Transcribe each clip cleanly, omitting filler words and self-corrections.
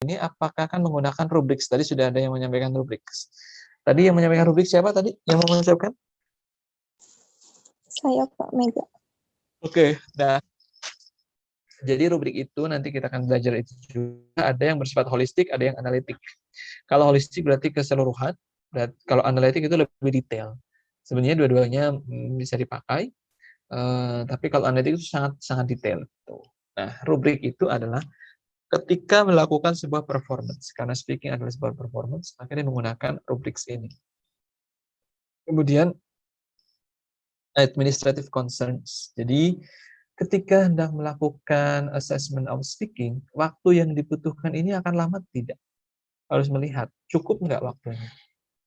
ini apakah akan menggunakan rubriks? Tadi sudah ada yang menyampaikan rubriks. Tadi yang menyampaikan rubriks siapa tadi? Yang mau mengucapkan? Saya Pak Mega. Oke, nah jadi rubrik itu nanti kita akan belajar itu juga. Ada yang bersifat holistik, ada yang analitik. Kalau holistik berarti keseluruhan, kalau analitik itu lebih detail. Sebenarnya dua-duanya bisa dipakai, tapi kalau analitik itu sangat sangat detail. Nah, rubrik itu adalah ketika melakukan sebuah performance, karena speaking adalah sebuah performance, akhirnya menggunakan rubrik ini. Kemudian administrative concerns. Jadi ketika hendak melakukan assessment of speaking, waktu yang dibutuhkan ini akan lama tidak? Harus melihat, cukup nggak waktunya?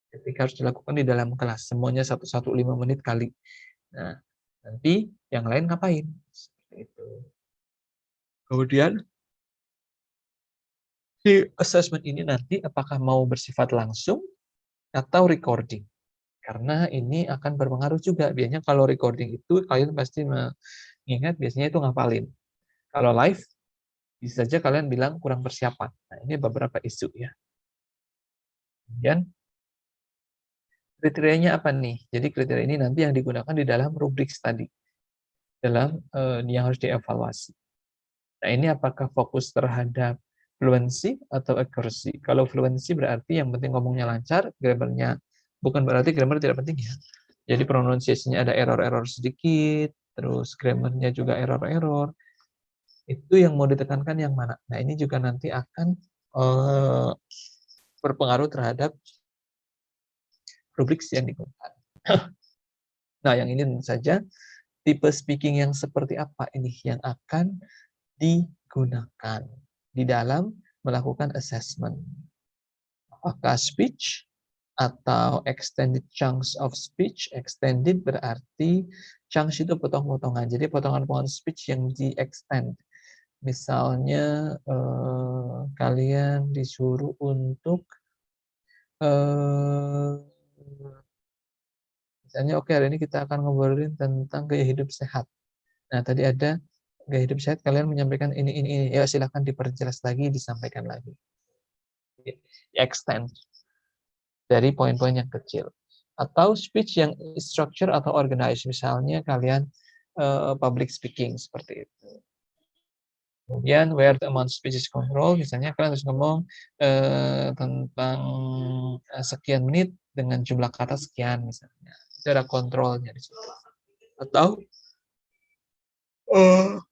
Ketika harus dilakukan di dalam kelas, semuanya 1-1 5 menit kali. Nah, nanti yang lain ngapain? Seperti itu. Kemudian, si assessment ini nanti apakah mau bersifat langsung atau recording? Karena ini akan berpengaruh juga. Biasanya kalau recording itu, kalian pasti mengingat biasanya itu ngapalin. Kalau live, bisa saja kalian bilang kurang persiapan. Nah, ini beberapa isu ya. Kemudian, kriterianya apa nih? Jadi kriteria ini nanti yang digunakan di dalam rubrik tadi. Dalam yang harus dievaluasi. Nah, ini apakah fokus terhadap fluency atau accuracy? Kalau fluency berarti yang penting ngomongnya lancar, grammarnya bukan berarti grammar tidak penting ya. Jadi pronunciation-nya ada error-error sedikit, terus grammarnya juga error-error. Itu yang mau ditekankan yang mana? Nah, ini juga nanti akan berpengaruh terhadap rubrik yang digunakan. Nah, yang ini tentu saja tipe speaking yang seperti apa ini yang akan digunakan di dalam melakukan assessment. Apakah speech atau extended chunks of speech? Extended berarti chunks itu potong-potongan. Jadi potongan-potongan speech yang di-extend. Misalnya kalian disuruh untuk misalnya oke, hari ini kita akan ngobrolin tentang gaya hidup sehat. Nah, tadi ada gaya hidup sehat, kalian menyampaikan ini. Ya, silahkan diperjelas lagi, disampaikan lagi. Extend dari poin-poin yang kecil. Atau speech yang structure atau organized. Misalnya kalian public speaking, seperti itu. Kemudian, where the amount of speech is control, misalnya kalian harus ngomong tentang sekian menit dengan jumlah kata sekian, misalnya. Itu ada kontrolnya di situ. Atau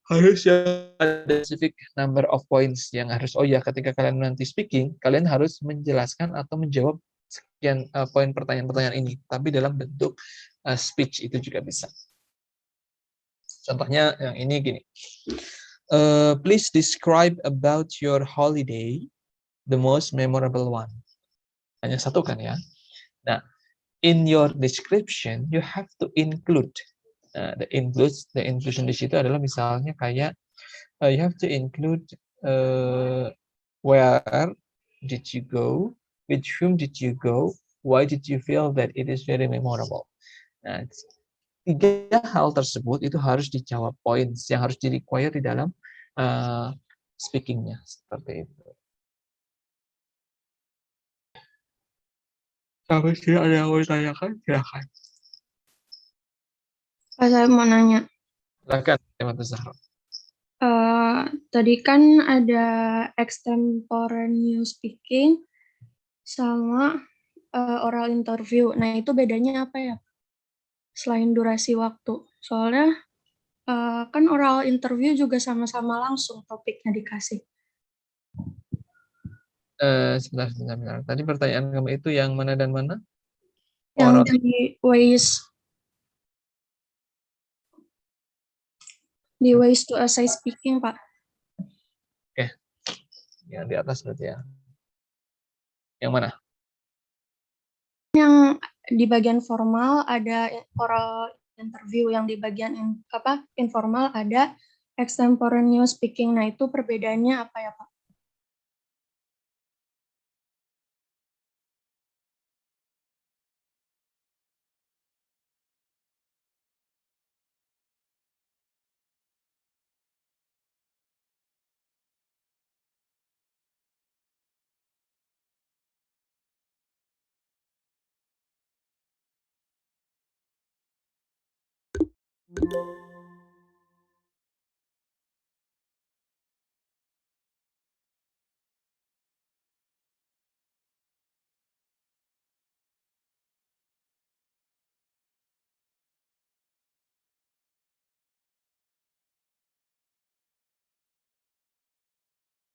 harus ada specific number of points yang harus, ketika kalian nanti speaking, kalian harus menjelaskan atau menjawab sekian poin pertanyaan-pertanyaan ini, tapi dalam bentuk speech itu juga bisa. Contohnya yang ini gini. Please describe about your holiday, the most memorable one. Hanya satu kan ya. Nah, in your description, you have to include. The inclusion di situ adalah misalnya kayak you have to include where did you go, with whom did you go, why did you feel that it is very memorable. Nah, 3 hal tersebut itu harus dijawab, points yang harus di-require di dalam speaking-nya, seperti itu. Sampai sini ada yang mau ditanyakan? Silakan. Saya mau nanya. Silakan, Teman Zahra. Tadi kan ada extemporaneous speaking sama oral interview. Nah, itu bedanya apa ya? Selain durasi waktu. Soalnya kan oral interview juga sama-sama langsung topiknya dikasih. Sebentar. Tadi pertanyaan kamu itu yang mana dan mana? Yang di ways to essay speaking, Pak. Oke. Yang di atas berarti ya. Yang mana? Yang di bagian formal ada oral interview, yang di bagian informal ada extemporaneous speaking. Nah, itu perbedaannya apa ya, Pak?